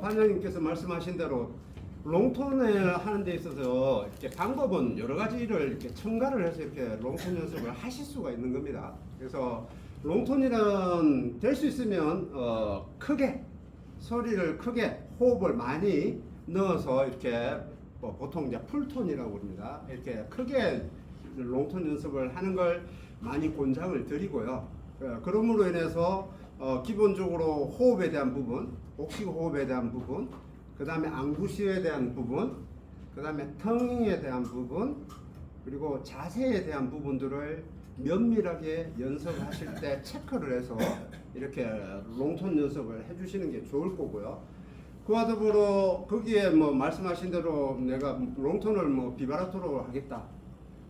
반장님께서 말씀하신 대로 롱톤을 하는 데 있어서 이렇게 방법은 여러 가지를 이렇게 첨가를 해서 이렇게 롱톤 연습을 하실 수가 있는 겁니다. 그래서 롱톤이는 될 수 있으면 크게 소리를 크게 호흡을 많이 넣어서 이렇게 보통 이제 풀톤이라고 합니다. 이렇게 크게 롱톤 연습을 하는 걸 많이 권장을 드리고요. 그러므로 인해서 기본적으로 호흡에 대한 부분, 복식 호흡에 대한 부분, 그 다음에 안구시에 대한 부분, 그 다음에 텅잉에 대한 부분, 그리고 자세에 대한 부분들을 면밀하게 연습하실 때 체크를 해서 이렇게 롱톤 연습을 해주시는 게 좋을 거고요. 그와 더불어 거기에 뭐 말씀하신 대로 내가 롱톤을 뭐 비바라토로 하겠다,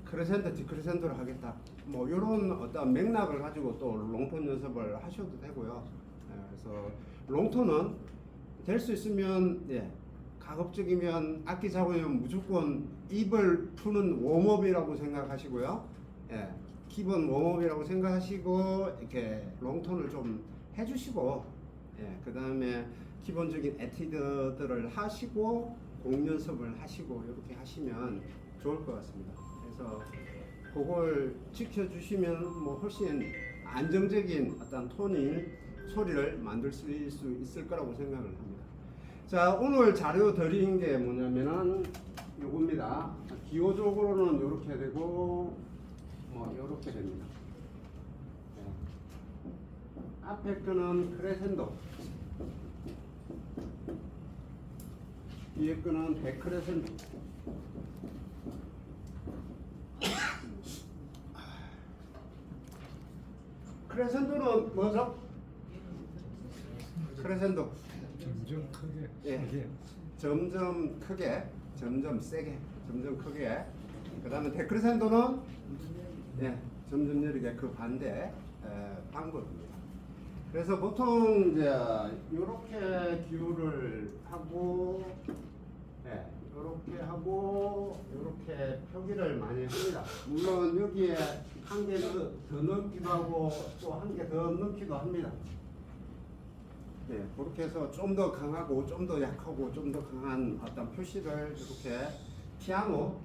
크레센도 디크레센도로 하겠다, 뭐 이런 어떤 맥락을 가지고 또 롱톤 연습을 하셔도 되고요. 그래서 롱톤은 될 수 있으면 가급적이면 악기 잡으면 무조건 입을 푸는 웜업이라고 생각하시고요. 기본 웜업이라고 생각하시고 이렇게 롱톤을 좀 해주시고, 그 다음에 기본적인 에티드들을 하시고 곡 연습을 하시고 이렇게 하시면 좋을 것 같습니다. 그래서 그걸 지켜주시면 뭐 훨씬 안정적인 어떤 톤인 소리를 만들 수 있을 거라고 생각을 합니다. 자, 오늘 자료 드린 게 뭐냐면은 요겁니다. 기호적으로는 이렇게 되고 뭐 이렇게 됩니다. 앞에 거는 크레센도, 뒤에 거는 데크레센도. 크레센도는 뭐죠? 크레센도 점점 크게. 점점 크게, 점점 세게, 점점 크게. 그 다음에 데크레센도는 점점 느리게, 그 반대 방법입니다. 그래서 보통 이제 이렇게 기호를 하고, 이렇게 하고, 이렇게 표기를 많이 합니다. 물론 여기에 한 개 더 넣기도 하고 또 한 개 더 넣기도 합니다. 그렇게 해서 좀 더 강하고 좀 더 약하고 좀 더 강한 어떤 표시를 이렇게 피아노,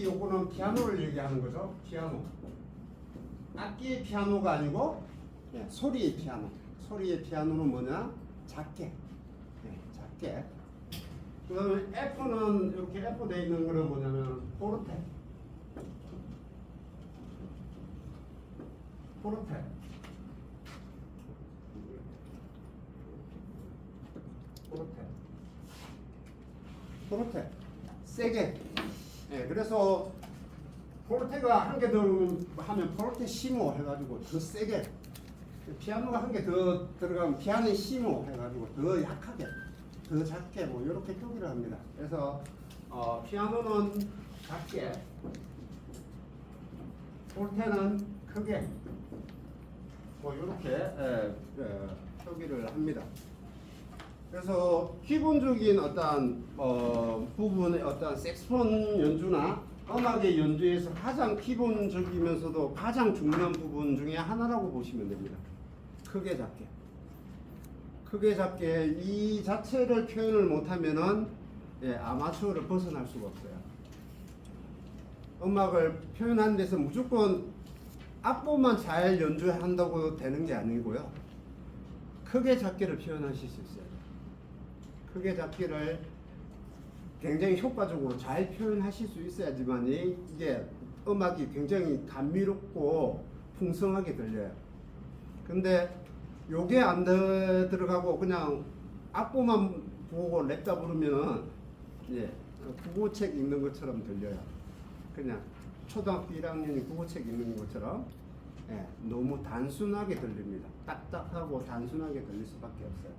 요거는 피아노를 얘기하는 거죠. 피아노. 악기의 피아노가 아니고 소리의 피아노. 소리의 피아노는 뭐냐? 작게. 작게. 그 다음에 F는 이렇게 F 되어 있는 거는 뭐냐면 포르테. 포르테. 포르테. 세게. 그래서 포르테가 한 개 더 하면 포르테시모 해가지고 더 세게. 피아노가 한 개 더 들어가면 피아니시모 해가지고 더 약하게, 더 작게 뭐 이렇게 표기를 합니다. 그래서 피아노는 작게, 포르테는 크게 뭐 이렇게 표기를 합니다. 그래서 기본적인 어떤 부분의 어떤 색소폰 연주나 음악의 연주에서 가장 기본적이면서도 가장 중요한 부분 중에 하나라고 보시면 됩니다. 크게 작게. 크게 작게 이 자체를 표현을 못하면은 아마추어를 벗어날 수가 없어요. 음악을 표현하는 데서 무조건 악보만 잘 연주한다고 되는 게 아니고요. 크게 작게를 표현하실 수 있어요. 크게 작게를 굉장히 효과적으로 잘 표현하실 수 있어야지만이 이게 음악이 굉장히 감미롭고 풍성하게 들려요. 근데 요게 안 들어가고 그냥 악보만 보고 랩다 부르면은 국어책 읽는 것처럼 들려요. 그냥 초등학교 1학년이 국어책 읽는 것처럼 너무 단순하게 들립니다. 딱딱하고 단순하게 들릴 수밖에 없어요.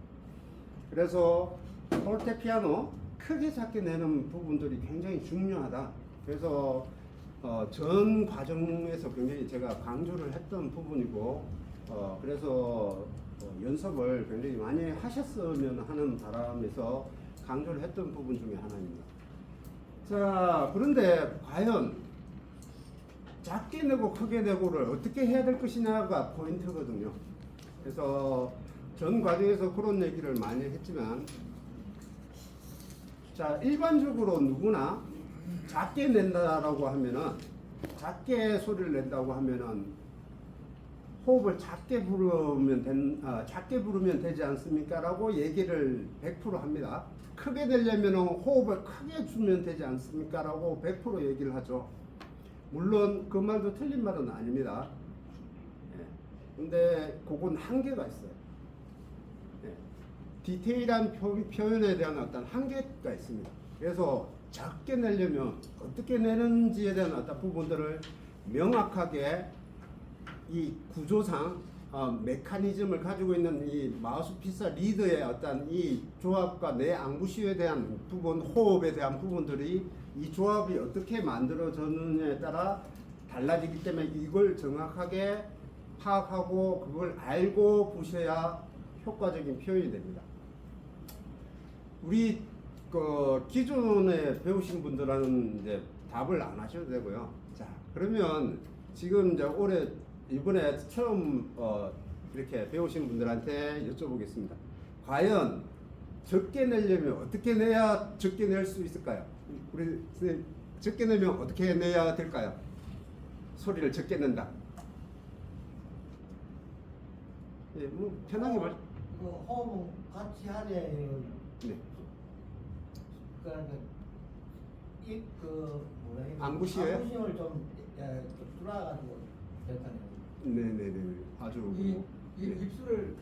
그래서 포르테피아노 크게 작게 내는 부분들이 굉장히 중요하다. 그래서 전 과정에서 굉장히 제가 강조를 했던 부분이고, 그래서 연습을 굉장히 많이 하셨으면 하는 바람에서 강조를 했던 부분 중에 하나입니다. 자, 그런데 과연 작게 내고 크게 내고를 어떻게 해야 될 것이냐가 포인트거든요. 그래서 전 과정에서 그런 얘기를 많이 했지만, 자, 일반적으로 누구나 작게 낸다라고 하면은, 작게 소리를 낸다고 하면은 호흡을 작게 부르면 되지 않습니까? 라고 얘기를 100% 합니다. 크게 내려면 호흡을 크게 주면 되지 않습니까? 라고 100% 얘기를 하죠. 물론 그 말도 틀린 말은 아닙니다. 예. 근데 그건 한계가 있어요. 예. 디테일한 표현에 대한 어떤 한계가 있습니다. 그래서 작게 내려면 어떻게 내는지에 대한 어떤 부분들을 명확하게 이 구조상 메커니즘을 가지고 있는 이 마우스피스 리더의 어떤 이 조합과 내 앙부시오에 대한 부분, 호흡에 대한 부분들이 이 조합이 어떻게 만들어졌느냐에 따라 달라지기 때문에 이걸 정확하게 파악하고 그걸 알고 보셔야 효과적인 표현이 됩니다. 우리 그 기존에 배우신 분들은 이제 답을 안 하셔도 되고요. 자, 그러면 지금 이제 이번에 처음 이렇게 배우신 분들한테 여쭤보겠습니다. 과연 적게 내려면 어떻게 내야 적게 낼 수 있을까요? 우리 선생님, 적게 내면 어떻게 내야 될까요? 소리를 적게 낸다. 예, 뭐 편하게 말. 호흡은 같이 하려면 네. 그러니까 앙부시오요? 앙부시오를 좀 돌아가지고 됐다네요. 네네네. 아주. 이 네. 입술을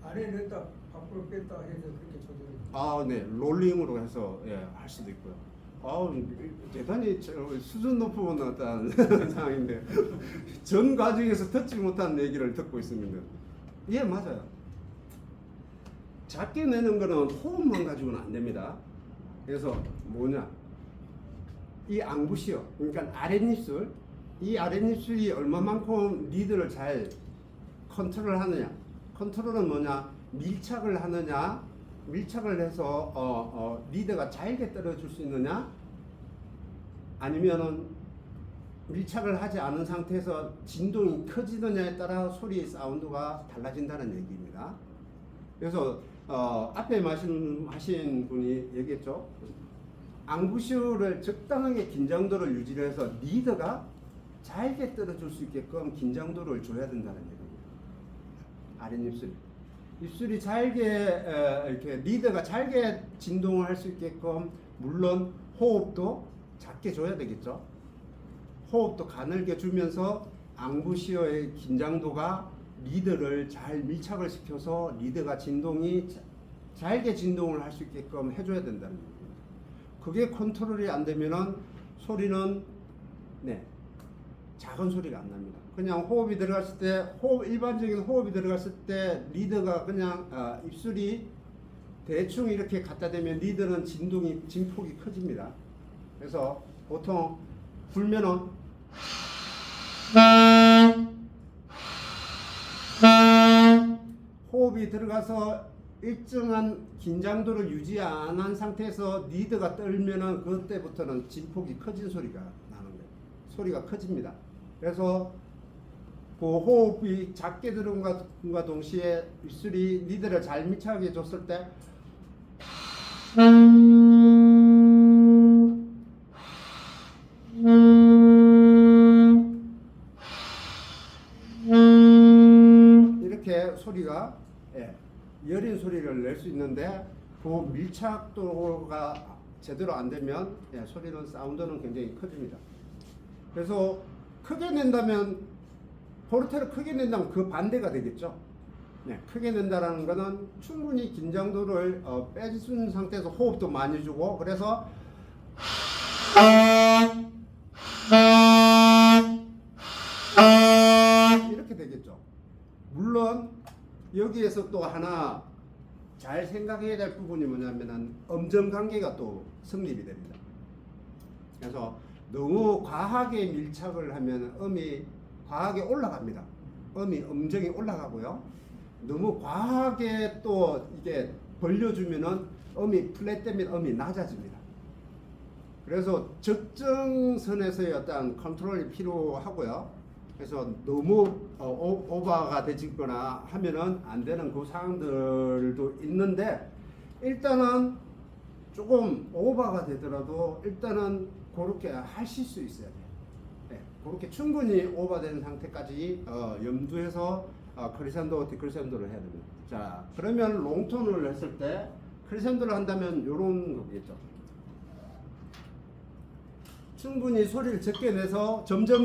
안에 넣었다 밖으로 뺐다 해서 그렇게 조절이. 아, 네. 롤링으로 해서 할 수도 있고요. 대단히 수준 높은 어떤 상황인데 전 과정에서 듣지 못한 얘기를 듣고 있습니다. 예, 맞아요. 작게 내는 거는 호흡만 가지고는 안 됩니다. 그래서 뭐냐? 이 앙부시오, 그러니까 아랫입술, 이 아랫입술이 얼마만큼 리드를 잘 컨트롤하느냐? 컨트롤은 뭐냐? 밀착을 하느냐? 밀착을 해서 리드가 잘게 떨어질 수 있느냐? 아니면은 밀착을 하지 않은 상태에서 진동이 커지느냐에 따라 소리의 사운드가 달라진다는 얘기입니다. 그래서 앞에 말씀하신 분이 얘기했죠. 앙부시오를 적당하게 긴장도를 유지해서 리드가 잘게 떨어질 수 있게끔 긴장도를 줘야 된다는 얘기입니다. 아랫입술. 입술이 잘게 이렇게 리드가 잘게 진동을 할 수 있게끔 물론 호흡도 작게 줘야 되겠죠. 호흡도 가늘게 주면서 앙부시오의 긴장도가 리드를 잘 밀착을 시켜서 리드가 진동이 잘게 진동을 할 수 있게끔 해줘야 된다는 겁니다. 그게 컨트롤이 안 되면은 소리는 작은 소리가 안 납니다. 그냥 호흡이 들어갔을 때 일반적인 호흡이 들어갔을 때 리드가 그냥 입술이 대충 이렇게 갖다 대면 리드는 진폭이 커집니다. 그래서 보통 불면은 호흡이 들어가서 일정한 긴장도를 유지 안 한 상태에서 리드가 떨면은 그때부터는 진폭이 커진 소리가 나는 거예요. 소리가 커집니다. 그래서 그 호흡이 작게 들어간과 동시에 입술이 리드를 잘 밀착하게 해줬을 때 이렇게 소리가 여린 소리를 낼 수 있는데 그 밀착도가 제대로 안 되면 소리는 사운드는 굉장히 커집니다. 그래서 크게 낸다면 포르테를 크게 낸다면 그 반대가 되겠죠. 크게 낸다라는 것은 충분히 긴장도를 빼준 상태에서 호흡도 많이 주고 그래서 이렇게 되겠죠. 물론 여기에서 또 하나 잘 생각해야 될 부분이 뭐냐면은 음정 관계가 또 성립이 됩니다. 그래서 너무 과하게 밀착을 하면 음이 과하게 올라갑니다. 음정이 올라가고요. 너무 과하게 또 이게 벌려주면은 음이 플랫되면 음이 낮아집니다. 그래서 적정선에서의 어떤 컨트롤이 필요하고요. 그래서 너무 오버가 되거나 하면은 안 되는 그 상황들도 있는데 일단은 조금 오버가 되더라도 일단은 그렇게 하실 수 있어야 돼요. 네, 그렇게 충분히 오버된 상태까지 염두해서 크리센도, 디크리센도를 해야 됩니다. 자, 그러면 롱톤을 했을 때 크리센도를 한다면 이런 거겠죠. 충분히 소리를 적게 내서 점점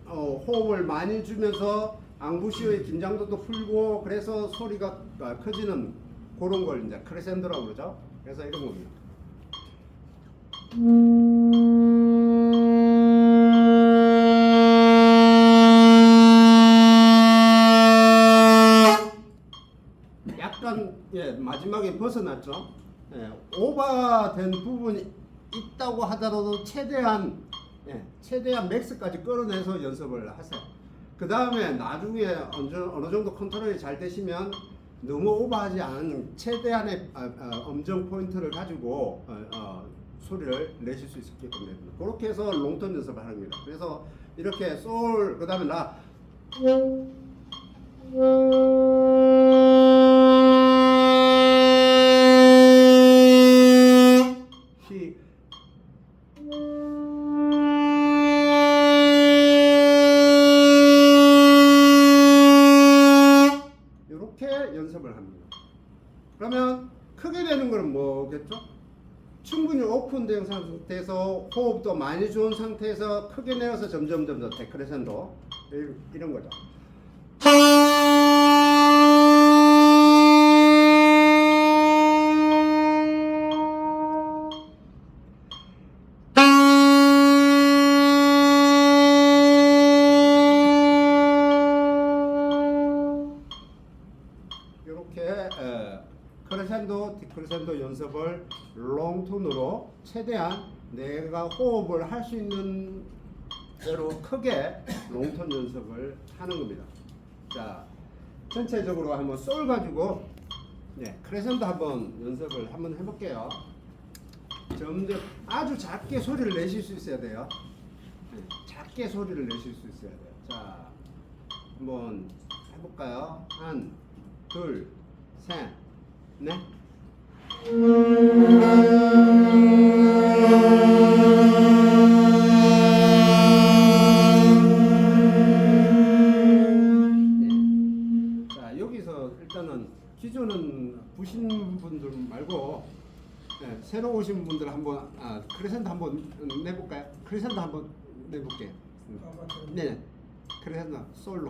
호흡을 많이 주면서 앙부시오의 긴장도도 풀고 그래서 소리가 커지는 그런 걸 이제 크레센도라고 그러죠. 그래서 이런 겁니다. 약간 마지막에 벗어났죠. 오버된 부분이 있다고 하더라도 최대한 맥스까지 끌어내서 연습을 하세요. 그 다음에 나중에 어느 정도 컨트롤이 잘 되시면 너무 오버하지 않은 최대한의 음정 포인트를 가지고 소리를 내실 수 있게끔 됩니다. 그렇게 해서 롱톤 연습을 하는 겁니다. 그래서 이렇게 솔, 그 다음에 라, 시, 이렇게 연습을 합니다. 그러면 크게 되는 건 뭐겠죠? 충분히 오픈된 상태에서 호흡도 많이 좋은 상태에서 크게 내어서 점점 데크레센도 이런 거죠. 이렇게 크레센도, 디크레센도 연습을 롱톤으로 최대한 내가 호흡을 할 수 있는 대로 크게 롱톤 연습을 하는 겁니다. 자, 전체적으로 한번 솔 가지고 크레센도 한번 연습을 한번 해볼게요. 점점 아주 작게 소리를 내실 수 있어야 돼요. 작게 소리를 내실 수 있어야 돼요. 자, 한번 해볼까요? 한, 둘, 셋, 넷. 자, 여기서 일단은 기존은 보신 분들 말고 새로 오신 분들 한번 크레센도 한번 내볼까요? 크레센도 한번 내볼게요. 네, 크레센도 솔로.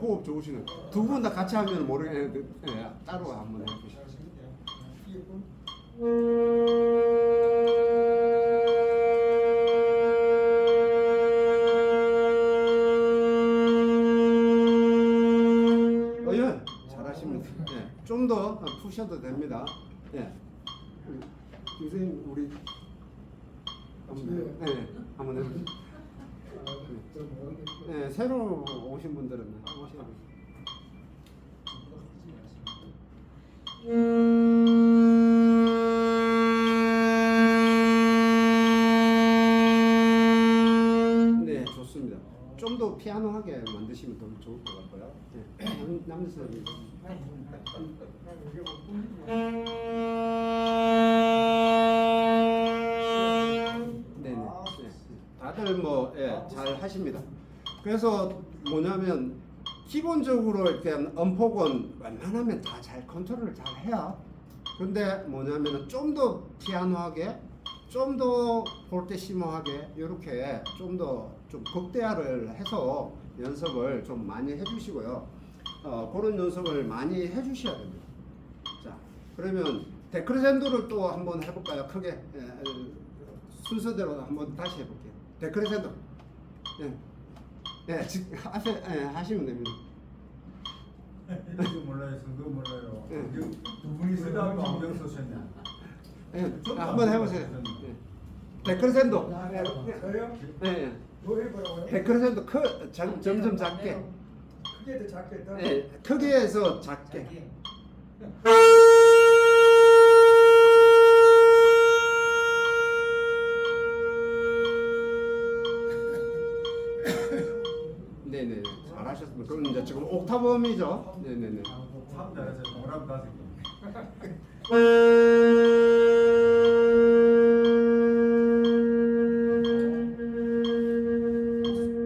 호흡 좋으시는 두 분 다 같이 하면 모르겠는데 따로 한번 해보시죠. 잘하십니다. 좀 더 푸셔도 됩니다. 선생님 우리 한번 해보세요. 새로 오신 분들은 오셔야 돼요. 네, 좋습니다. 좀 더 피아노하게 만드시면 더 좋을 것 같고요. 남선이 다들 잘 하십니다. 그래서 뭐냐면 기본적으로 이렇게 음폭은 웬만하면 다 잘 컨트롤을 잘 해요. 근데 뭐냐면 좀 더 피아노하게, 좀 더 포르테시모하게 이렇게 좀 더 좀 극대화를 해서 연습을 좀 많이 해주시고요. 그런 연습을 많이 해주셔야 됩니다. 자, 그러면 데크레센도를 또 한번 해볼까요? 크게 순서대로 한번 다시 해볼게요. 데크레센도. 앞에 하시면 됩니다. 이거 몰라요, 성도 몰라요. 네. 두 분이서 안경 쓰셨냐? 한번 해보세요. 데크레센도. 저요? 네. 뭐 해보라고요? 데크레센도 점점 작게. 크게 더 작게 더. 예, 크게에서 작게. 자기 네네네, 잘하셨습니다. 그건 이제 지금 옥타브음이죠. 네네네. 참 잘하세요. 동그라미 5개.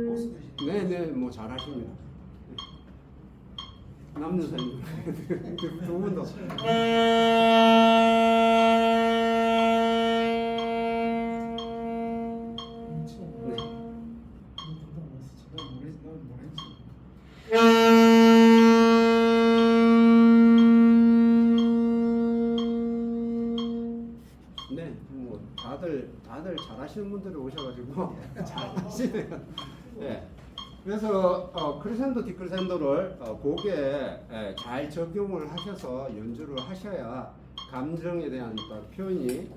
보스 되시 네네, 뭐 잘하십니다. 남녀사님 두 분도. 네, 뭐 다들 잘하시는 분들이 오셔가지고 잘하시네요. 네. 그래서 크레센도 디크레센도를 곡에 잘 적용을 하셔서 연주를 하셔야 감정에 대한 표현이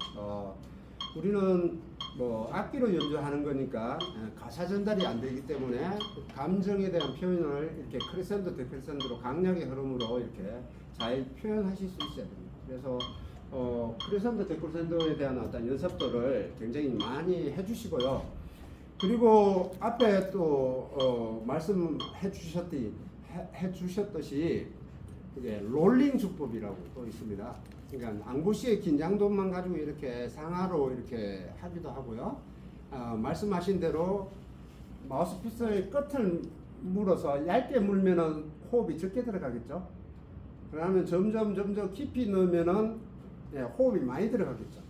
우리는 뭐 악기로 연주하는 거니까 가사 전달이 안 되기 때문에 감정에 대한 표현을 이렇게 크레센도 디크레센도로 강약의 흐름으로 이렇게 잘 표현하실 수 있어야 됩니다. 그래서 크레센도 디크레센도에 대한 어떤 연습들을 굉장히 많이 해주시고요. 그리고 앞에 또 말씀해 주셨듯이 이게 롤링 주법이라고 또 있습니다. 그러니까 앙부시의 긴장도만 가지고 이렇게 상하로 이렇게 하기도 하고요. 말씀하신 대로 마우스피스의 끝을 물어서 얇게 물면은 호흡이 적게 들어가겠죠. 그러면 점점 깊이 넣으면은 호흡이 많이 들어가겠죠.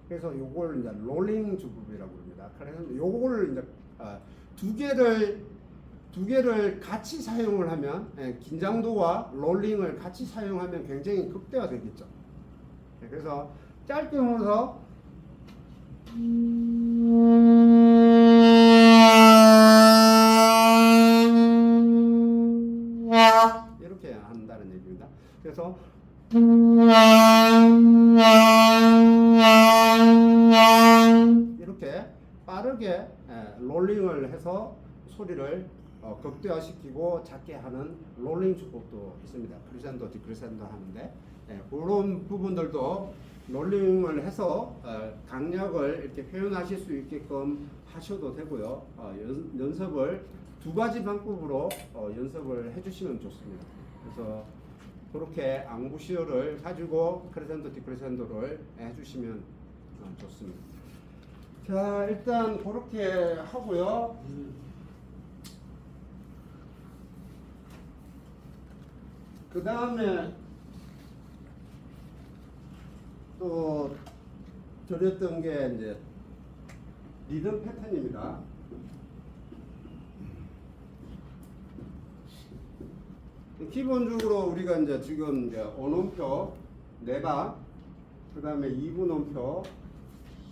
그래서 요걸 이제 롤링 주법이라고 합니다. 그래서 요걸 이제 두 개를 같이 사용을 하면 긴장도와 롤링을 같이 사용하면 굉장히 극대화되겠죠. 그래서 짧게 물어서 이렇게 한다는 얘기입니다. 그래서 이렇게 빠르게 롤링을 해서 소리를 극대화시키고 작게 하는 롤링 주법도 있습니다. 크리센도, 디크리센도 하는데 그런 부분들도 롤링을 해서 강약을 이렇게 표현하실 수 있게끔 하셔도 되고요. 연습을 두 가지 방법으로 연습을 해주시면 좋습니다. 그래서 그렇게 앙부시어를 가지고 크레센도, 디크레센도를 해주시면 좋습니다. 자, 일단 그렇게 하고요. 그 다음에 또 드렸던 게 이제 리듬 패턴입니다. 기본적으로 우리가 이제 지금 이제 온음표 4방, 그 다음에 2분음표,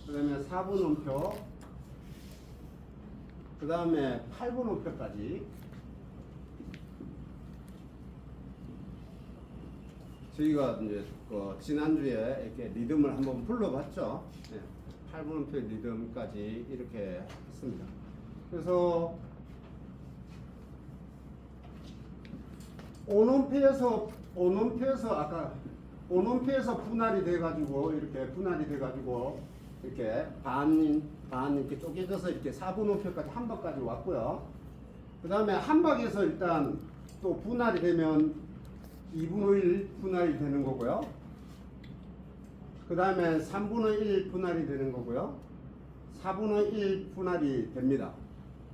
그 다음에 4분음표, 그 다음에 8분음표까지 저희가 이제 지난주에 이렇게 리듬을 한번 불러봤죠. 8분음표 리듬까지 이렇게 했습니다. 그래서 온음표에서 아까 온음표에서 분할이 돼가지고 이렇게 반 이렇게 쪼개져서 이렇게 4분음표까지 한 박까지 왔고요. 그 다음에 한 박에서 일단 또 분할이 되면 2분의 1 분할이 되는 거고요. 그 다음에 3분의 1 분할이 되는 거고요. 4분의 1 분할이 됩니다.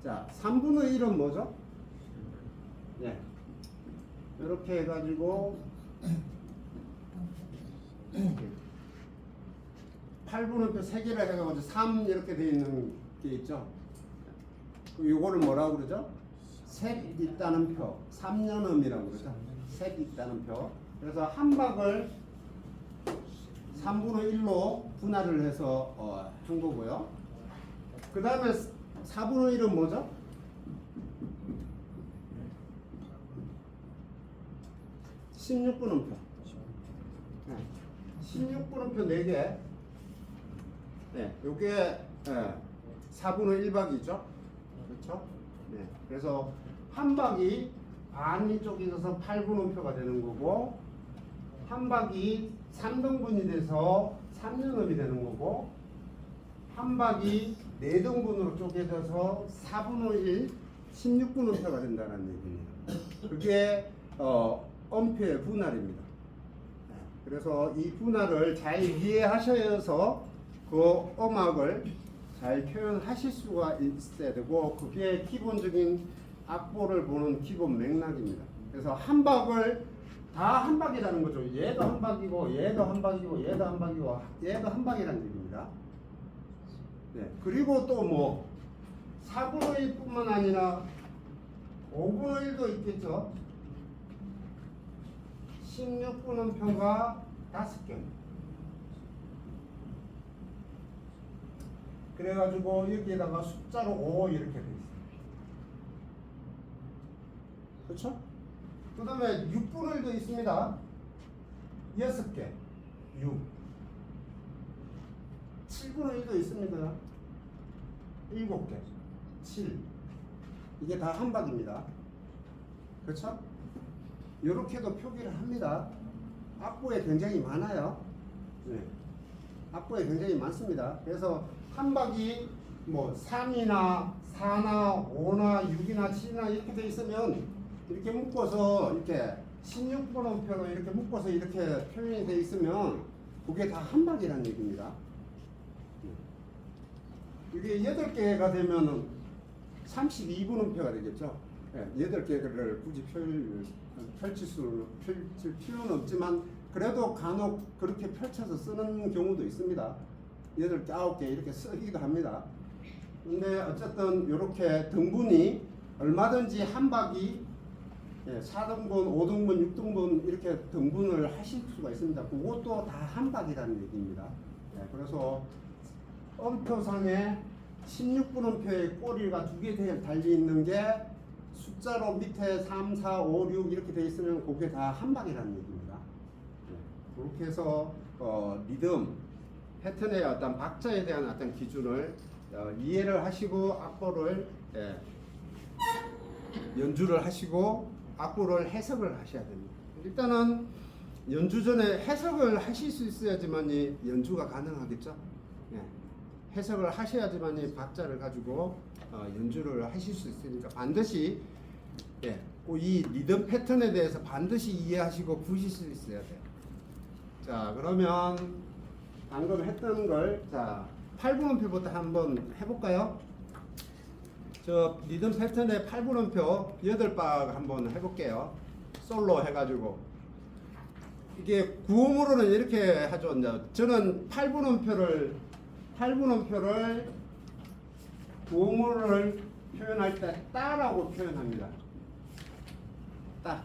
자, 3분의 1은 뭐죠? 예. 이렇게 해가지고 8분음표 3개를 해가지고 3 이렇게 되어 있는 게 있죠. 이거를 뭐라고 그러죠? 셋 있다는 표, 3년음이라고 그러죠. 셋 있다는 표. 그래서 한 박을 3분의 1로 분할을 해서 한 거고요. 그 다음에 4분의 1은 뭐죠? 16분음표. 16분음표 4개. 네, 요게 4분의 1박이죠. 그렇죠? 네. 그래서 한 박이 반이 쪼개져서 8분음표가 되는 거고, 한 박이 3등분이 돼서 3년음이 되는 거고, 한 박이 4등분으로 쪼개져서 4분의 1, 16분음표가 된다는 얘기입니다. 그게 음표의 분할입니다. 그래서 이 분할을 잘 이해하셔서 그 음악을 잘 표현하실 수가 있어야 되고, 그게 기본적인 악보를 보는 기본 맥락입니다. 그래서 한 박을 다 한 박이라는 거죠. 얘도 한 박이고, 얘도 한 박이고, 얘도 한 박이고, 얘도 한 박이라는 얘기입니다. 네. 그리고 또 뭐 4분의 1뿐만 아니라 5분의 1도 있겠죠. 16분음표가 5개. 그래가지고 여기에다가 숫자로 5 이렇게 돼 있어요. 그렇죠? 그 다음에 6분의 1도 있습니다. 6개. 6. 7분의 1도 있습니다. 7개. 7. 이게 다 한 박입니다. 그렇죠? 이렇게도 표기를 합니다. 악보에 굉장히 많아요. 네. 악보에 굉장히 많습니다. 그래서 한 박이 뭐 3이나 4나 5나 6이나 7이나 이렇게 돼 있으면 이렇게 묶어서 이렇게 16분음표로 이렇게 묶어서 이렇게 표현이 돼 있으면 그게 다 한 박이라는 얘기입니다. 이게 8개가 되면은 32분음표가 되겠죠. 8개를 굳이 펼칠 필요는 없지만 그래도 간혹 그렇게 펼쳐서 쓰는 경우도 있습니다. 8개, 9개 이렇게 쓰기도 합니다. 근데 어쨌든 이렇게 등분이 얼마든지 한 박이 4등분, 5등분, 6등분 이렇게 등분을 하실 수가 있습니다. 그것도 다 한 박이라는 얘기입니다. 그래서 음표상에 16분음표의 꼬리가 2개 달리 있는 게 숫자로 밑에 3, 4, 5, 6 이렇게 돼 있으면 그게 다 한 박이라는 얘기입니다. 그렇게 해서 리듬, 패턴의 어떤 박자에 대한 어떤 기준을 이해를 하시고 악보를 연주를 하시고 악보를 해석을 하셔야 됩니다. 일단은 연주 전에 해석을 하실 수 있어야지만이 연주가 가능하겠죠. 해석을 하셔야지만이 박자를 가지고 연주를 하실 수 있으니까 반드시 이 리듬 패턴에 대해서 반드시 이해하시고 부실 수 있어야 돼요. 자, 그러면 방금 했던 걸 8분음표부터 한번 해볼까요? 저 리듬 패턴의 8분음표 8박 한번 해볼게요. 솔로 해가지고 이게 구음으로는 이렇게 하죠. 저는 8분음표를 구음으로를 표현할 때 따라고 표현합니다. 따.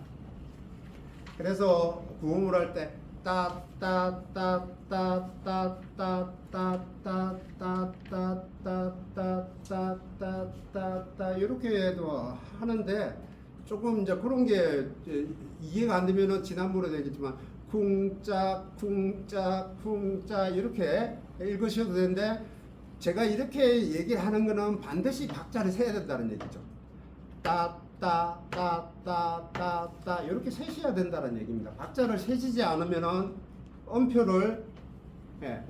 그래서 구음을 할 때 이렇게도 하는데 조금 이제 그런 게 이해가 안 되면은 지난번에 되겠지만 쿵짝 쿵짝 쿵짝 이렇게 읽으셔도 되는데 제가 이렇게 얘기를 하는 거는 반드시 박자를 세야 된다는 얘기죠. 따 이렇게 세셔야 된다는 얘기입니다. 박자를 세시지 않으면은 음표를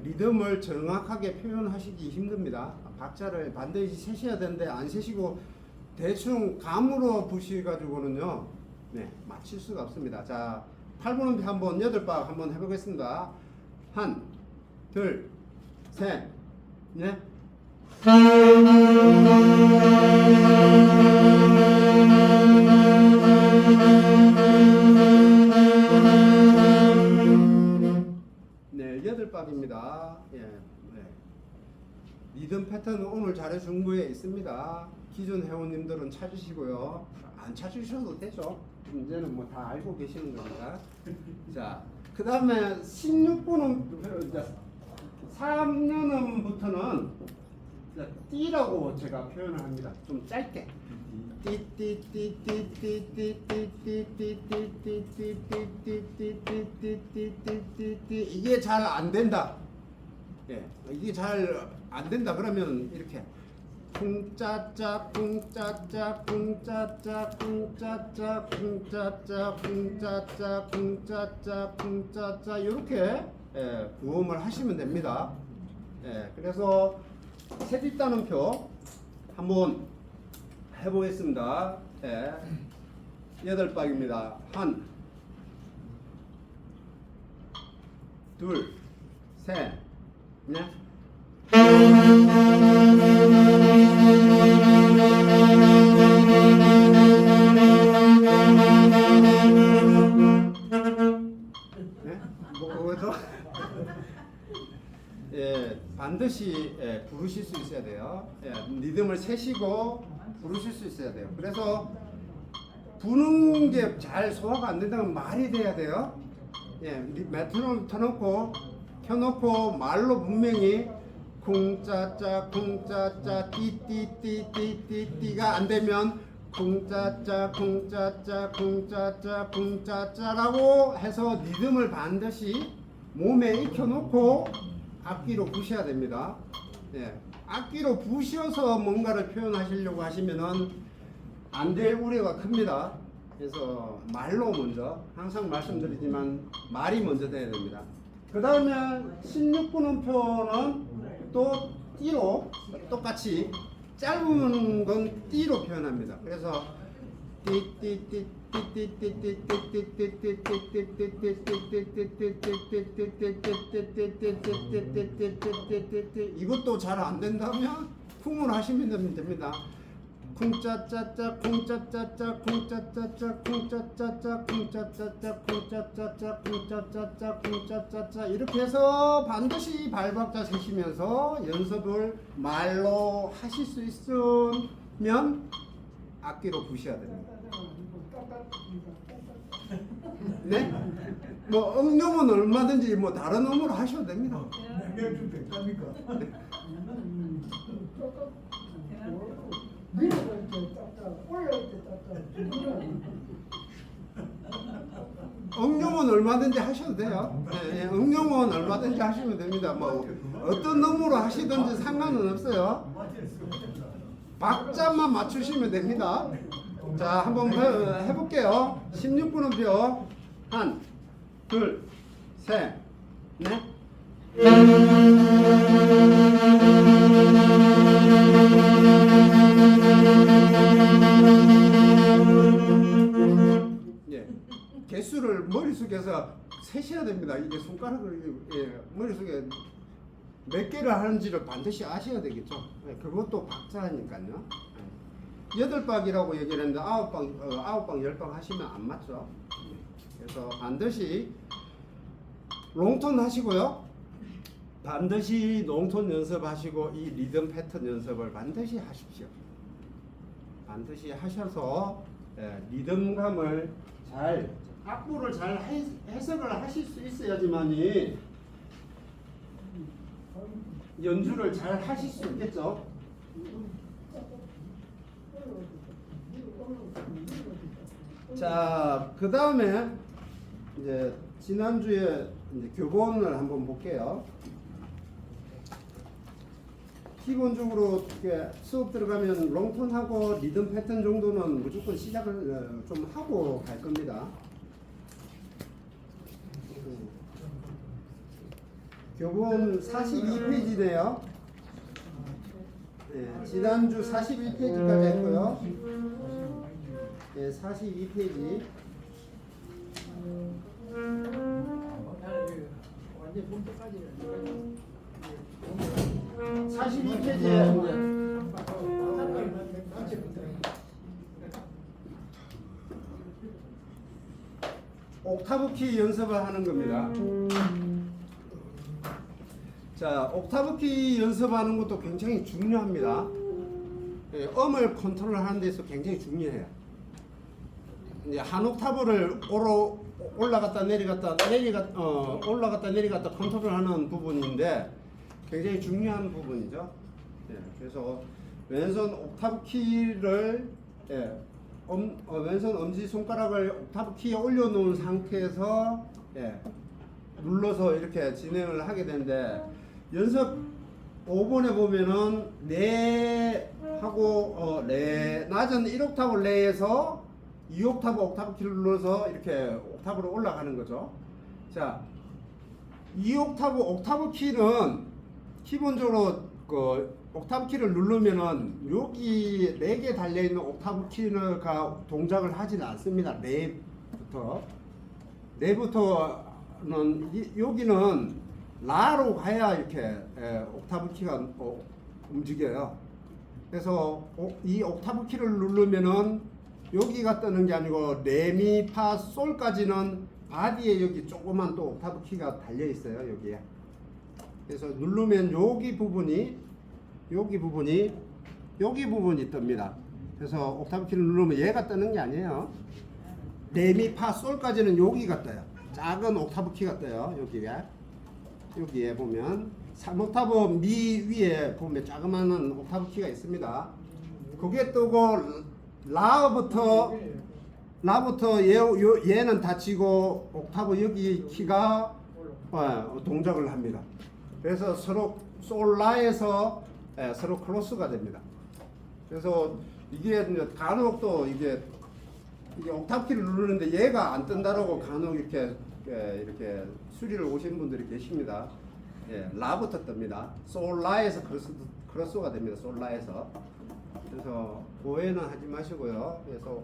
리듬을 정확하게 표현하시기 힘듭니다. 박자를 반드시 세셔야 되는데 안 세시고 대충 감으로 부셔가지고는요 맞출 수가 없습니다. 자, 8분음표 한번 8박 한번 해보겠습니다. 하나, 둘, 셋, 넷. 네, 8박입니다. 리듬 패턴은 오늘 잘해준 거에 있습니다. 기존 회원님들은 찾으시고요. 안 찾으셔도 되죠. 문제는 뭐 다 알고 계시는 겁니다. 자, 그 다음에 16분은 3년음부터는 띠라고 제가 표현을 합니다. 좀 짧게. 이게 잘 안 된다. 이게 잘 안 된다 그러면 이렇게 쿵짜짜 쿵짜짜 쿵짜짜 쿵짜짜 쿵짜짜 쿵짜짜 쿵짜짜 쿵짜짜 이렇게 구음을 하시면 됩니다. 그래서 셋 있다는 표 한번 해보겠습니다. 8박입니다. 한, 둘, 셋, 넷. 네? 뭐죠? 반드시 부르실 수 있어야 돼요. 리듬을 세시고 부르실 수 있어야 돼요. 그래서 부는 게 잘 소화가 안 된다면 말이 돼야 돼요. 메트로놈 켜놓고 말로 분명히 쿵짜짜 쿵짜짜 띠띠띠띠띠띠가 안 되면 쿵짜짜 쿵짜짜 쿵짜짜 쿵짜짜라고 해서 리듬을 반드시 몸에 익혀놓고 악기로 부셔야 됩니다. 악기로 부셔서 뭔가를 표현하시려고 하시면은 안 될 우려가 큽니다. 그래서 말로 먼저 항상 말씀드리지만 말이 먼저 돼야 됩니다. 그 다음에 16분음표는 또 띠로 똑같이 짧은 건 띠로 표현합니다. 그래서 이것도 잘 안 된다면 쿵을 하시면 됩니다. 쿵짜짜짜 쿵짜짜짜 쿵짜짜짜 쿵짜짜짜 쿵짜짜짜 쿵짜짜짜 쿵짜짜짜 쿵짜짜짜 이렇게 해서 반드시 발박자 세시면서 연습을 말로 하실 수 있으면 악기로 부셔야 됩니다. 네? 뭐 응용은 얼마든지 뭐 다른 음으로 하셔도 됩니다. 내가 좀 백답니까? 밀어갈 때 딱딱, 올라갈 때 딱딱. 응용은 얼마든지 하셔도 돼요. 응용은 얼마든지 하시면 됩니다. 뭐 어떤 음으로 하시든지 상관은 없어요. 박자만 맞추시면 됩니다. 자, 한번 해볼게요. 16분음표 한, 둘, 셋, 넷. 개수를 머릿속에서 세셔야 됩니다. 이게 손가락을 머릿속에 몇 개를 하는지를 반드시 아셔야 되겠죠. 그것도 박자니까요. 8박이라고 얘기를 했는데 9박, 10박 하시면 안 맞죠. 그래서 반드시 롱톤 하시고요. 반드시 롱톤 연습하시고 이 리듬 패턴 연습을 반드시 하십시오. 반드시 하셔서 리듬감을 잘 악보를 잘 해석을 하실 수 있어야지만이 연주를 잘 하실 수 있겠죠. 자, 그 다음에 이제 지난주에 이제 교본을 한번 볼게요. 기본적으로 수업 들어가면 롱톤하고 리듬 패턴 정도는 무조건 시작을 좀 하고 갈 겁니다. 교본 42페이지네요. 지난주 41페이지까지 했고요. 42페이지. 완전 본토까지 42페이지에 옥타브 키 연습을 하는 겁니다. 자, 옥타브 키 연습하는 것도 굉장히 중요합니다. 음을 컨트롤하는 데서 굉장히 중요해요. 이제 한 옥타브를 올라갔다 내려갔다 올라갔다 내려갔다 컨트롤하는 부분인데 굉장히 중요한 부분이죠. 그래서 왼손 옥타브 키를 왼손 엄지 손가락을 옥타브 키에 올려놓은 상태에서 눌러서 이렇게 진행을 하게 되는데 연습 5번에 보면은 레 하고 레 낮은 1옥타브 레에서 2옥타브 옥타브 키를 눌러서 이렇게 옥타브로 올라가는 거죠. 자, 2옥타브 옥타브 키는 기본적으로 그 옥타브 키를 누르면은 여기 4개 달려 있는 옥타브 키가 동작을 하지는 않습니다. 레부터는 여기는 라로 가야 이렇게 옥타브 키가 움직여요. 그래서 이 옥타브 키를 누르면은 여기가 뜨는 게 아니고 레미 파 솔까지는 바디에 여기 조그만 또 옥타브 키가 달려 있어요. 여기에. 그래서 누르면 여기 부분이 뜹니다. 그래서 옥타브 키를 누르면 얘가 뜨는 게 아니에요. 레미 파 솔까지는 여기가 떠요. 작은 옥타브 키가 떠요. 여기에 보면 3옥타브 미 위에 보면 자그마한 옥타브 키가 있습니다. 그게 뜨고 라부터 얘는 닫히고 옥타브 여기 키가 동작을 합니다. 그래서 서로 솔라에서 서로 크로스가 됩니다. 그래서 이게 이제 간혹 또 이게 옥타브 키를 누르는데 얘가 안 뜬다라고 간혹 이렇게 수리를 오신 분들이 계십니다. 라부터 뜹니다. 솔라에서 크로스가 됩니다. 솔라에서. 그래서 오해는 하지 마시고요. 그래서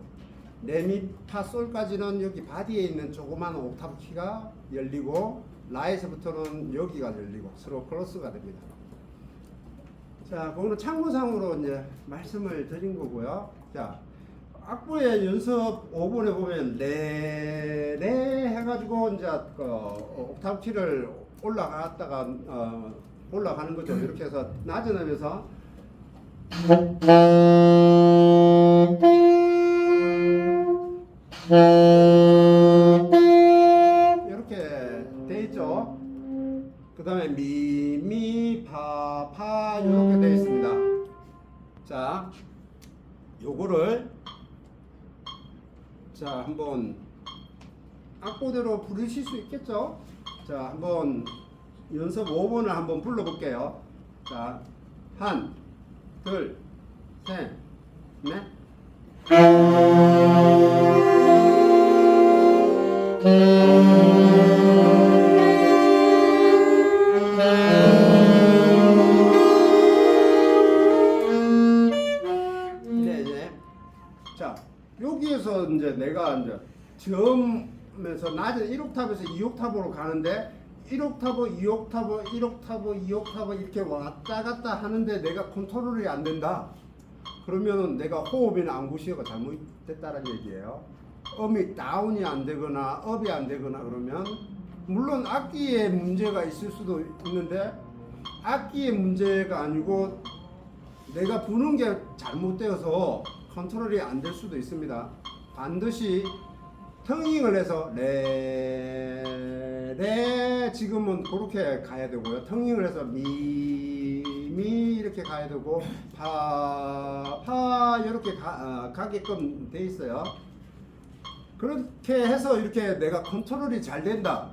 레미파 솔까지는 여기 바디에 있는 조그만 옥타브 키가 열리고 라에서부터는 여기가 열리고 서로 크로스가 됩니다. 자, 그거는 참고상으로 이제 말씀을 드린 거고요. 자, 악보의 연습 5번에 보면 레 해가지고 이제 옥타브 키를 올라갔다가 올라가는 거죠. 이렇게 해서 낮은 음에서 이렇게 돼 있죠. 그 다음에 미, 파 이렇게 돼 있습니다. 자, 요거를 자 한번 악보대로 부르실 수 있겠죠? 자, 한번 연습 5번을 한번 불러볼게요. 자, 한, 둘, 셋, 넷. 자, 여기에서 이제 내가 이제 저음에서 낮은 1옥탑에서 2옥탑으로 가는데 1옥타브, 2옥타브, 1옥타브, 2옥타브 이렇게 왔다 갔다 하는데 내가 컨트롤이 안 된다. 그러면 내가 호흡이나 안구시어가 잘못됐다는 얘기예요. 음이 다운이 안 되거나 업이 안 되거나 그러면 물론 악기에 문제가 있을 수도 있는데 악기의 문제가 아니고 내가 부는 게 잘못되어서 컨트롤이 안 될 수도 있습니다. 반드시 텅잉을 해서 레 지금은 그렇게 가야 되고요. 텅잉을 해서 미 이렇게 가야 되고 파 이렇게 가게끔 돼 있어요. 그렇게 해서 이렇게 내가 컨트롤이 잘 된다.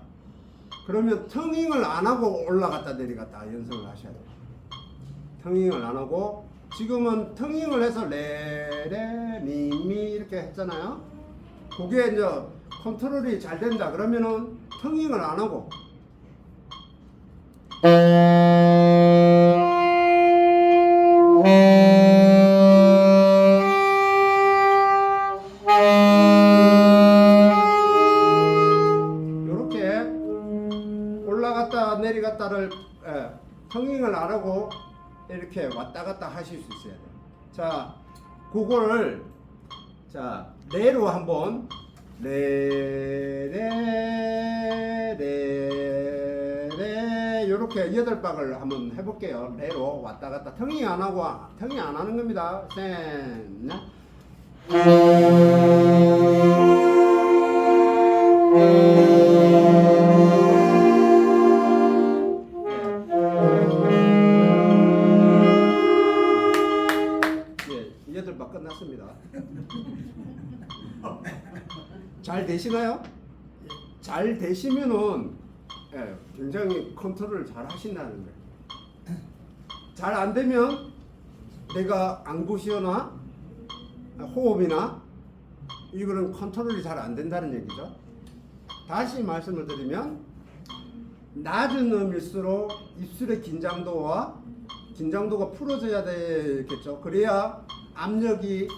그러면 텅잉을 안 하고 올라갔다 내려갔다 연습을 하셔야 돼요. 텅잉을 안 하고 지금은 텅잉을 해서 레 미 이렇게 했잖아요. 그게 이제 컨트롤이 잘 된다 그러면은 텅잉을 안 하고 이렇게 올라갔다 내려갔다를 텅잉을 안 하고 이렇게 왔다 갔다 하실 수 있어야 돼요. 자, 그거를 자 레로 한번 레 이렇게 8박을 한번 해볼게요. 레로 왔다 갔다 텅잉 안 하고 텅잉 안 하는 겁니다. 셋, 넷. 예, 8박 끝났습니다. 잘 되시나요? 잘 되시면은 굉장히 컨트롤을 잘 하신다는 거예요. 잘 안 되면 내가 앙부시어나 호흡이나 이거는 컨트롤이 잘 안 된다는 얘기죠. 다시 말씀을 드리면 낮은 음일수록 입술의 긴장도가 풀어져야 되겠죠. 그래야 압력이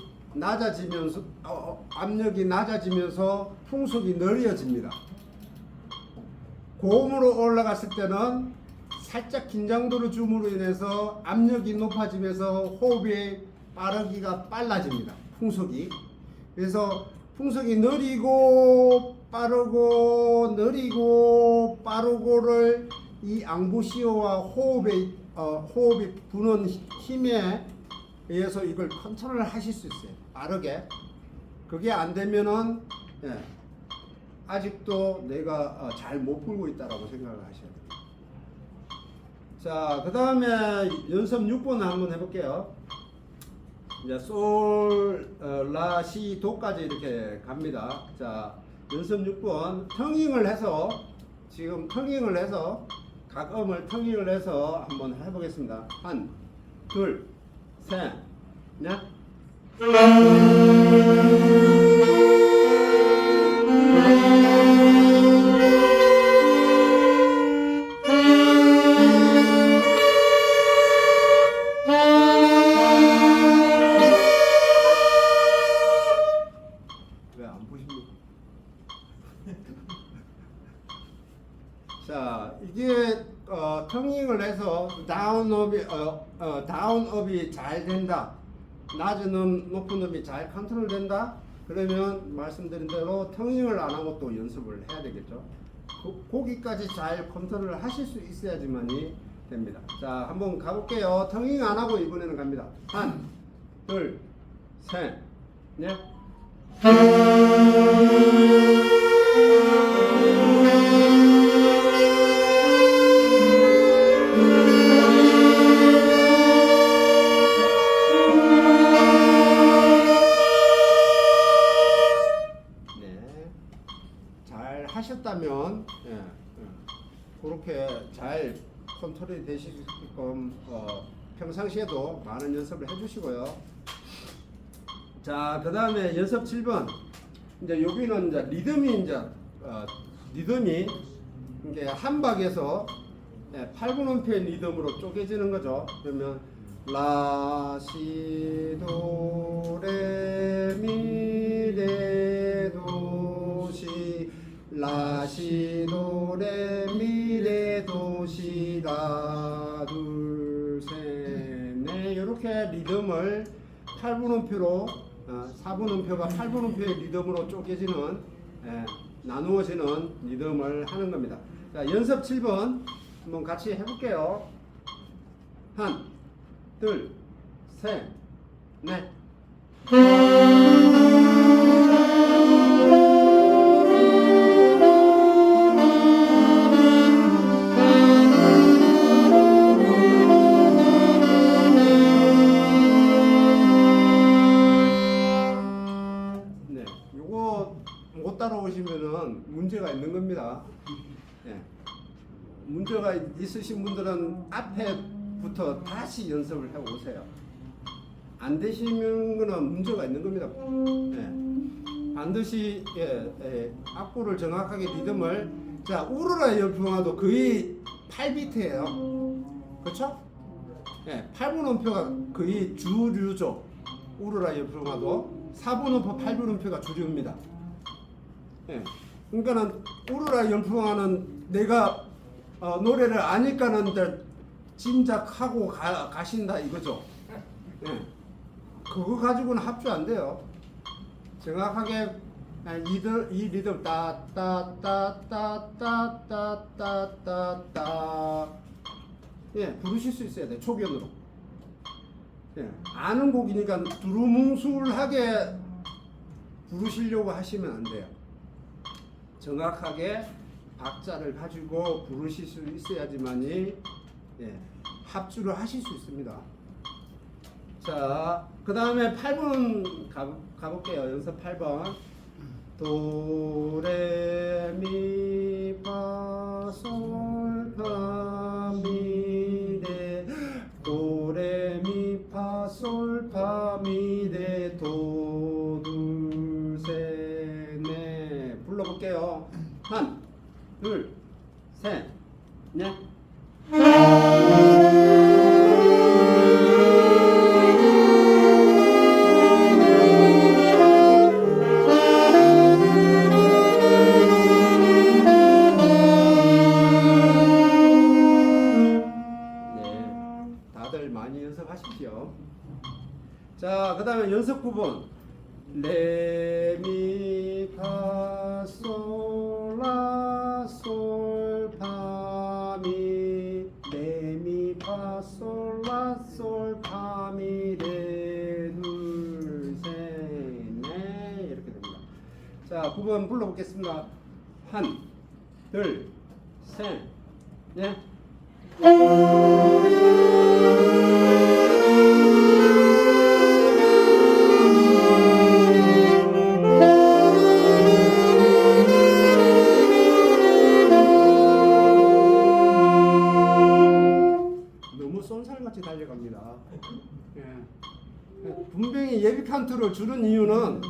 낮아지면서 풍속이 느려집니다. 고음으로 올라갔을 때는 살짝 긴장도를 줌으로 인해서 압력이 높아지면서 호흡이 빠르기가 빨라집니다. 풍속이. 그래서 풍속이 느리고 빠르고 느리고 빠르고를 이 앙부시오와 호흡이 부는 힘에 의해서 이걸 컨트롤 하실 수 있어요. 빠르게. 그게 안 되면은 아직도 내가 잘 못 불고 있다라고 생각을 하셔야 됩니다. 자, 그 다음에 연습 6번 한번 해볼게요. 이제 솔, 라, 시, 도까지 이렇게 갑니다. 자, 연습 6번 텅잉을 해서 각 음을 텅잉을 해서 한번 해보겠습니다. 한, 둘, 셋, 넷. 왜 안 보십니까? 자, 이게 텅잉을 해서 다운업이 잘 된다. 낮은 음, 높은 음이 잘 컨트롤 된다. 그러면 말씀드린 대로 텅잉을 안 하고 또 연습을 해야 되겠죠. 거기까지 잘 컨트롤 하실 수 있어야지만이 됩니다. 자, 한번 가볼게요. 텅잉 안 하고 이번에는 갑니다. 한, 둘, 셋, 넷. 잘 하셨다면 그렇게 잘 컨트롤이 되시게끔 평상시에도 많은 연습을 해주시고요. 자, 그 다음에 연습 7번. 이제 여기는 이제 리듬이 이게 한 박에서 8분 음표의 리듬으로 쪼개지는 거죠. 그러면 라, 시, 도, 레, 미, 레, 도, 시, 라, 시, 도, 레, 미, 레, 도, 시, 라, 둘, 셋, 넷. 이렇게 리듬을 8분 음표로 4분 음표가 8분 음표의 리듬으로 쪼개지는 나누어지는 리듬을 하는 겁니다. 자, 연습 7번 한번 같이 해볼게요. 한, 둘, 셋, 넷. 네, 요거 못 따라오시면은 문제가 있는 겁니다. 네. 문제가 있으신 분들은 앞에부터 다시 연습을 해오세요. 안 되시는 거는 문제가 있는 겁니다. 네. 반드시 악보를 정확하게 리듬을. 자, 우르라 열풍화도 거의 8비트예요. 그렇죠? 네, 8분 음표가 거의 주류죠. 우르라 열풍화도 4분 음표, 8분 음표가 주류입니다. 네. 그러니까는 우르라 열풍화는 내가 노래를 아니까는 짐작하고 가신다 이거죠. 네. 그거 가지고는 합주 안 돼요. 정확하게 이 리듬 따따따따따따따따 부르실 수 있어야 돼. 초변으로. 아는 곡이니까 두루뭉술하게 부르시려고 하시면 안 돼요. 정확하게 박자를 가지고 부르실 수 있어야지만이 합주를 하실 수 있습니다. 자, 그 다음에 8번 가볼게요. 연습 8번. 도, 레, 미, 파, 솔, 파, 미, 레, 도, 네, 다들 많이 연습하십시오. 자, 그 다음에 연습 부분. 레미파솔라솔파미 레미파솔라솔파미 레둘셋네 이렇게 됩니다. 자, 9번 불러보겠습니다. 한, 둘, 셋, 넷. 너무 쏜살같이 달려갑니다. 예. 분명히 예비 카운트를 주는 이유는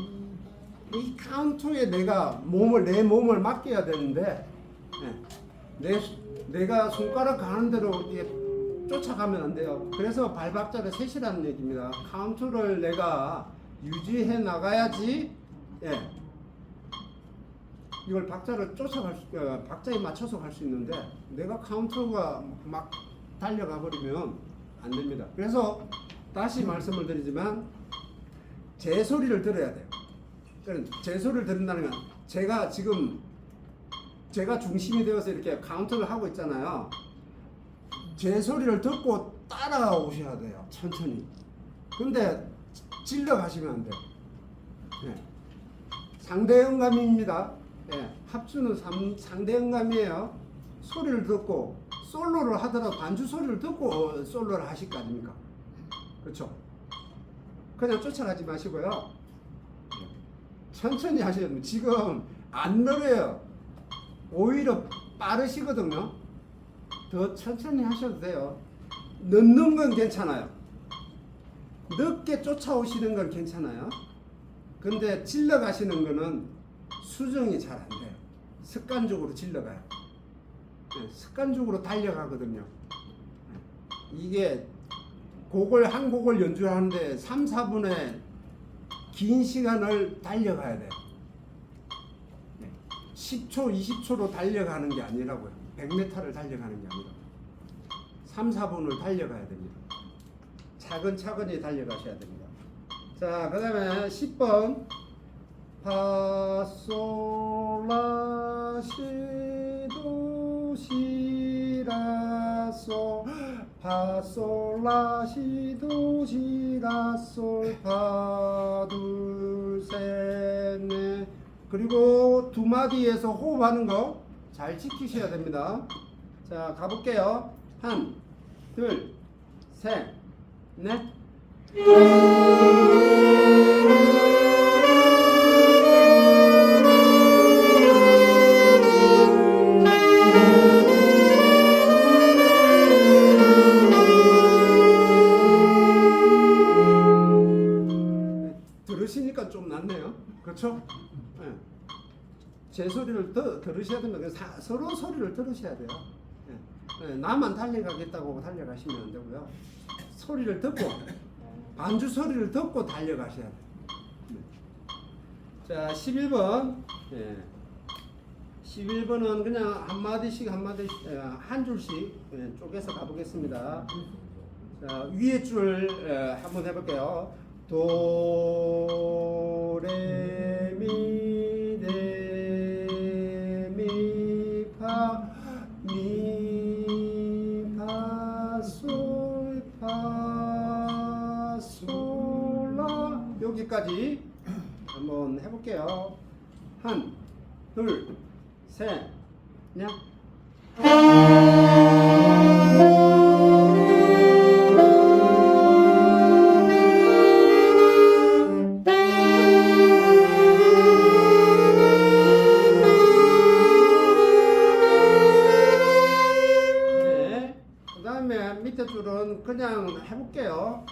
이 카운트에 내 몸을 맡겨야 되는데 내가 손가락 가는 대로 이렇게 쫓아가면 안 돼요. 그래서 발박자를 셋이라는 얘기입니다. 카운트를 내가 유지해 나가야지 이걸 박자를 박자에 맞춰서 갈 수 있는데 내가 카운트가 막 달려가 버리면 안 됩니다. 그래서 다시 말씀을 드리지만 제 소리를 들어야 돼요. 제 소리를 들은다는 건 제가 중심이 되어서 이렇게 카운트를 하고 있잖아요. 제 소리를 듣고 따라오셔야 돼요. 천천히. 근데 질러 가시면 안 돼요. 상대음감입니다. 합주는 상대음감이에요. 소리를 듣고 솔로를 하더라도 반주 소리를 듣고 솔로를 하실 거 아닙니까? 그렇죠? 그냥 쫓아가지 마시고요. 천천히 하셔야 됩니다. 지금 안 느려요. 오히려 빠르시거든요. 더 천천히 하셔도 돼요. 늦는 건 괜찮아요. 늦게 쫓아오시는 건 괜찮아요. 근데 질러 가시는 거는 수정이 잘 안 돼요. 습관적으로 질러 가요. 습관적으로 달려가거든요. 이게 한 곡을 연주하는데 3, 4분의 긴 시간을 달려가야 돼요. 10초, 20초로 달려가는 게 아니라고요. 100m를 달려가는 게 아니라 3, 4분을 달려가야 됩니다. 차근차근히 달려가셔야 됩니다. 자, 그 다음에 10번 파솔라시도시라솔 파솔라시도시라솔 파둘셋넷 그리고 두 마디에서 호흡하는 거 잘 지키셔야 됩니다. 자, 가볼게요. 한, 둘, 셋, 넷. 들으시니까 좀 낫네요. 그렇죠? 네. 제 소리를 들으셔야 됩니다. 서로 소리를 들으셔야 돼요. 네. 나만 달려가겠다고 달려가시면 안 되고요. 소리를 듣고 반주 소리를 듣고 달려가셔야 돼요. 네. 자, 11번. 네. 11번은 그냥 한마디씩 한 줄씩 쪼개서 가보겠습니다. 자, 위에 줄 한번 해볼게요. 도, 레, 미, 레, 미, 파, 미, 파, 솔, 파, 솔, 라 여기까지 한번 해볼게요. 한, 둘, 셋, 넷. 밑에 줄은 그냥 해볼게요.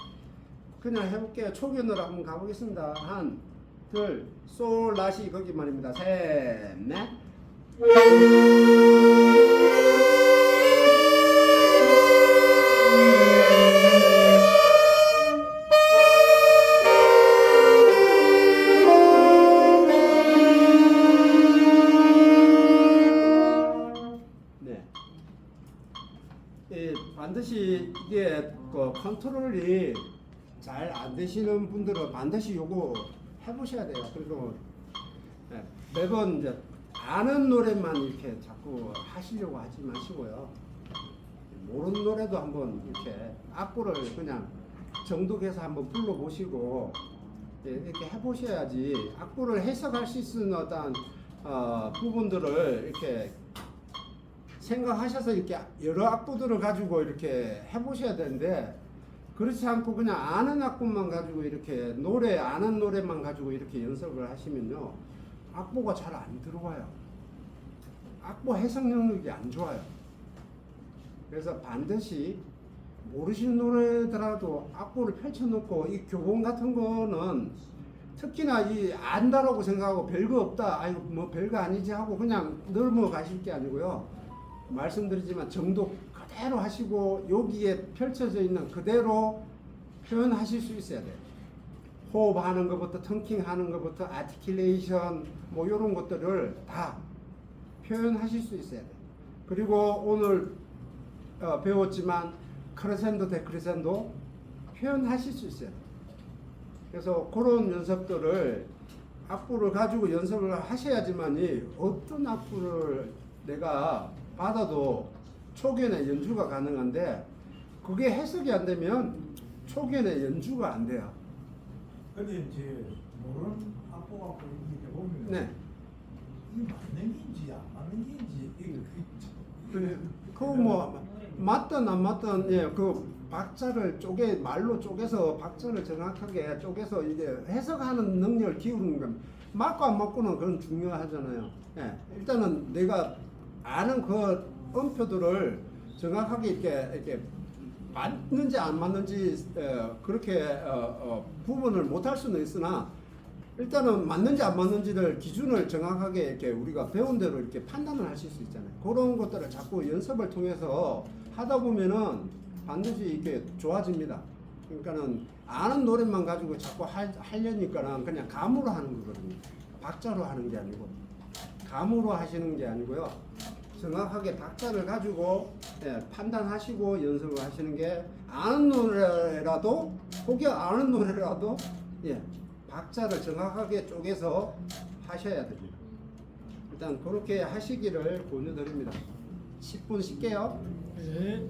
초견으로 한번 가보겠습니다. 한, 둘, 솔, 라시 거기 말입니다. 셋, 넷. 반드시 이게 그 컨트롤이 잘 안 되시는 분들은 반드시 요거 해보셔야 돼요. 그리고 매번 이제 아는 노래만 이렇게 자꾸 하시려고 하지 마시고요. 모르는 노래도 한번 이렇게 악보를 그냥 정독해서 한번 불러보시고 이렇게 해보셔야지 악보를 해석할 수 있는 어떤 부분들을 이렇게 생각하셔서 이렇게 여러 악보들을 가지고 이렇게 해보셔야 되는데 그렇지 않고 그냥 아는 악보만 가지고 이렇게 아는 노래만 가지고 이렇게 연습을 하시면요 악보가 잘 안 들어와요. 악보 해석 능력이 안 좋아요. 그래서 반드시 모르시는 노래더라도 악보를 펼쳐놓고 이 교본 같은 거는 특히나 이 안다라고 생각하고 별거 없다, 아이고 뭐 별거 아니지 하고 그냥 넘어가실 게 아니고요. 말씀드리지만 정독 그대로 하시고 여기에 펼쳐져 있는 그대로 표현하실 수 있어야 돼요. 호흡하는 것부터 턴킹하는 것부터 아티큘레이션 뭐 이런 것들을 다 표현하실 수 있어야 돼요. 그리고 오늘 배웠지만 크레센도 데크레센도 표현하실 수 있어요. 그래서 그런 연습들을 악보를 가지고 연습을 하셔야지만이 어떤 악보를 내가 받아도 초기에는 연주가 가능한데 그게 해석이 안 되면 초기에는 연주가 안 돼요. 근데 이제 모르는 악보 갖고 이렇게 보면 네. 이 맞는 게인지 안 맞는 게인지 이게 그뭐 맞든 안 맞든 그 박자를 말로 쪼개서 박자를 정확하게 쪼개서 이제 해석하는 능력을 기울이는 겁니다. 맞고 안 맞고는 그건 중요하잖아요. 일단은 내가 아는 그 음표들을 정확하게 이렇게 맞는지 안 맞는지 그렇게 구분을 못할 수는 있으나 일단은 맞는지 안 맞는지를 기준을 정확하게 이렇게 우리가 배운 대로 이렇게 판단을 하실 수 있잖아요. 그런 것들을 자꾸 연습을 통해서 하다 보면은 반드시 이렇게 좋아집니다. 그러니까는 아는 노래만 가지고 자꾸 하려니까는 그냥 감으로 하는 거거든요. 박자로 하는 게 아니고 감으로 하시는 게 아니고요. 정확하게 박자를 가지고 판단하시고 연습을 하시는 게 아는 노래라도 혹여 아는 노래라도 박자를 정확하게 쪼개서 하셔야 됩니다. 일단 그렇게 하시기를 권유드립니다. 10분 쉴게요. 네.